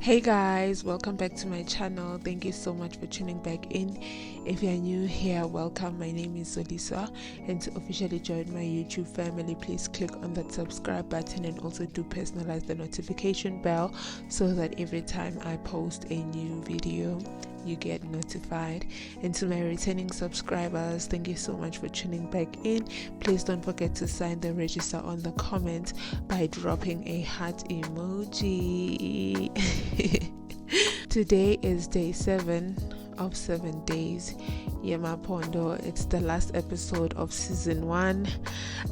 Hey guys, welcome back to my channel. Thank you so much for tuning back in. If you're new here, welcome. My name is Zoliswa, and to officially join my YouTube family, please click on that subscribe button and also do personalize the notification bell so that every time I post a new video you get notified. And to my returning subscribers, thank you so much for tuning back in. Please don't forget to sign the register on the comment by dropping a heart emoji. Today is day 7 of 7 days. Yama Phondo. It's the last episode of season 1.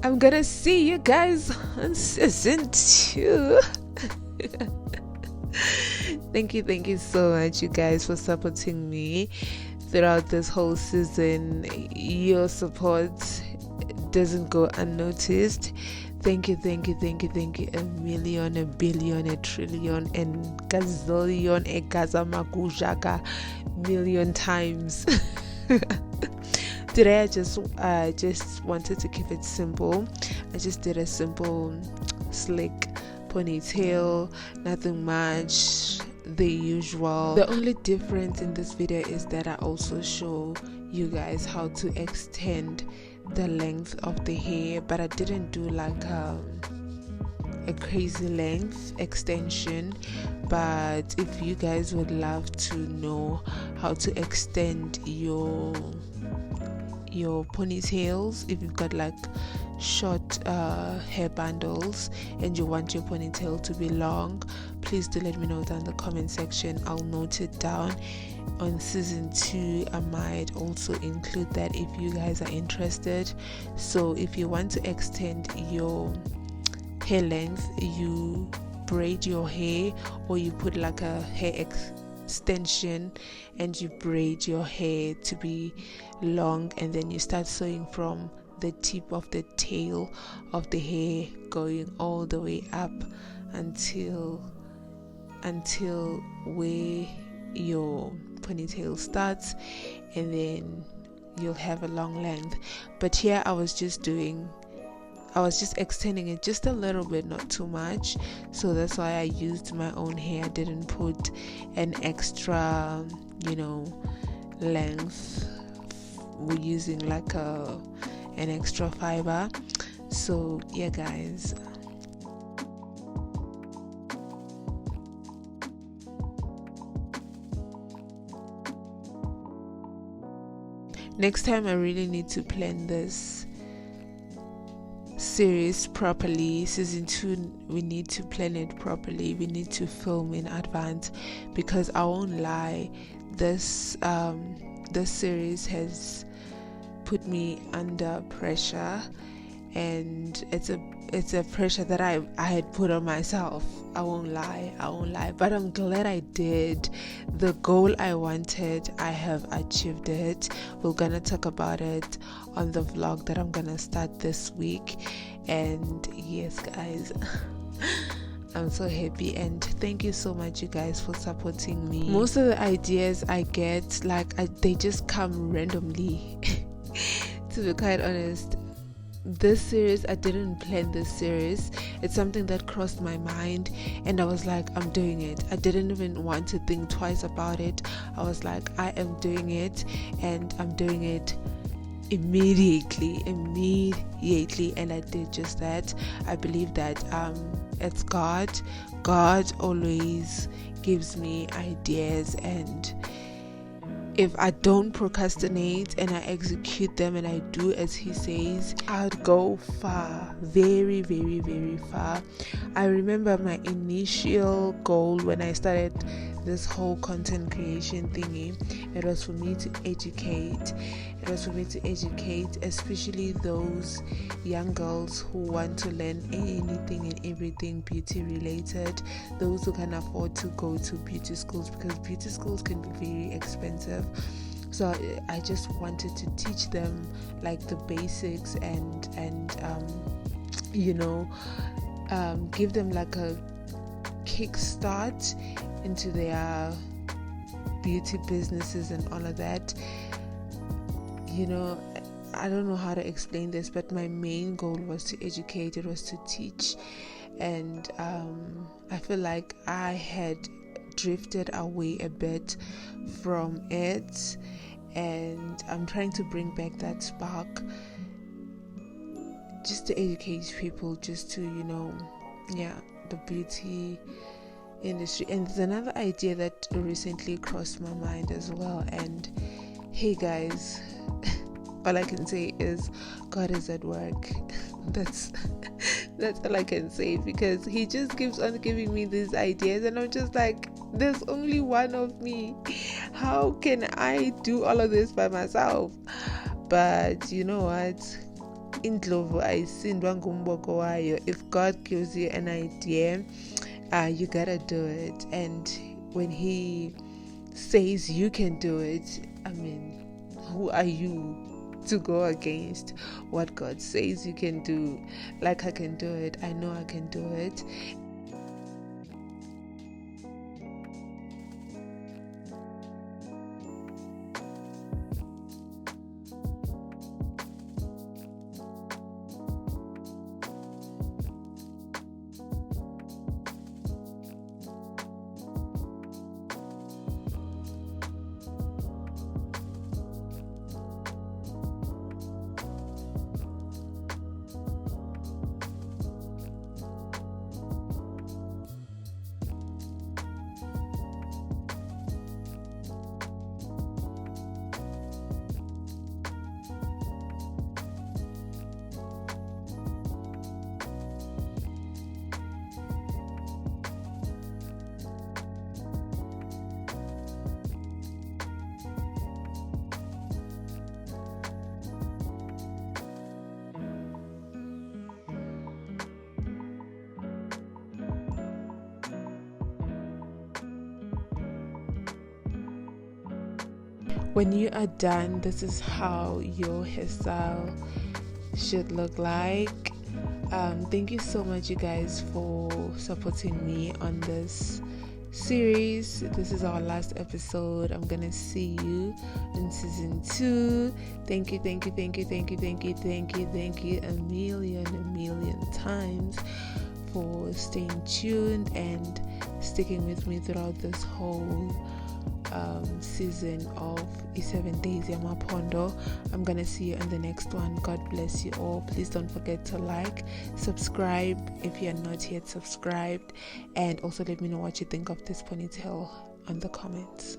I'm gonna see you guys on season 2. Thank you so much, you guys, for supporting me throughout this whole season. Your support doesn't go unnoticed. Thank you a million, a billion, a trillion, and gazillion, a gazamagujaka million times. Today I just wanted to keep it simple. I just did a simple slick ponytail, nothing much, the usual. The only difference in this video is that I also show you guys how to extend the length of the hair, but I didn't do like a crazy length extension. But if you guys would love to know how to extend your ponytails, if you've got like short hair bundles and you want your ponytail to be long, please do let me know down in the comment section. I'll note it down. On season 2 I might also include that if you guys are interested. So if you want to extend your hair length, you braid your hair, or you put like a hair extension and you braid your hair to be long, and then you start sewing from the tip of the tail of the hair going all the way up until where your ponytail starts, and then you'll have a long length. But here I was just extending it just a little bit, not too much, so that's why I used my own hair. I didn't put an extra length. We're using like an extra fiber. So yeah guys, next time I really need to plan this series properly. Season 2, we need to plan it properly. We need to film in advance, because I won't lie, this series has put me under pressure, and it's a pressure that I had put on myself. I won't lie, but I'm glad I did. The goal I wanted, I have achieved it. We're gonna talk about it on the vlog that I'm gonna start this week. And yes guys, I'm so happy, and thank you so much, you guys, for supporting me. Most of the ideas I get, they just come randomly. To be quite honest, this series, I didn't plan this series. It's something that crossed my mind, and I was like, I'm doing it. I didn't even want to think twice about it. I was like, I am doing it, and I'm doing it immediately, and I did just that. I believe that it's God always gives me ideas, and if I don't procrastinate and I execute them and I do as he says, I'd go far, very far. I remember my initial goal when I started this whole content creation thingy. It was for me to educate, especially those young girls who want to learn anything and everything beauty related, those who can afford to go to beauty schools, because beauty schools can be very expensive. So I just wanted to teach them like the basics and give them like a kickstart into their beauty businesses and all of that. I don't know how to explain this, but my main goal was to educate, it was to teach, and I feel like I had drifted away a bit from it, and I'm trying to bring back that spark just to educate people, just to, the beauty industry. And there's another idea that recently crossed my mind as well, and hey guys, all I can say is God is at work. That's all I can say, because he just keeps on giving me these ideas and I'm just like, there's only one of me. How can I do all of this by myself? But you know what? If God gives you an idea, you gotta do it. And when he says you can do it, I mean, who are you to go against what God says you can do? Like, I can do it. I know I can do it. When you are done, this is how your hairstyle should look like. Thank you so much, you guys, for supporting me on this series. This is our last episode. I'm gonna see you in season 2. Thank you a million times for staying tuned and sticking with me throughout this whole season of Ep7 Days Yama Phondo. I'm gonna see you in the next one. God bless you all. Please don't forget to like, subscribe if you're not yet subscribed, and also let me know what you think of this ponytail on the comments.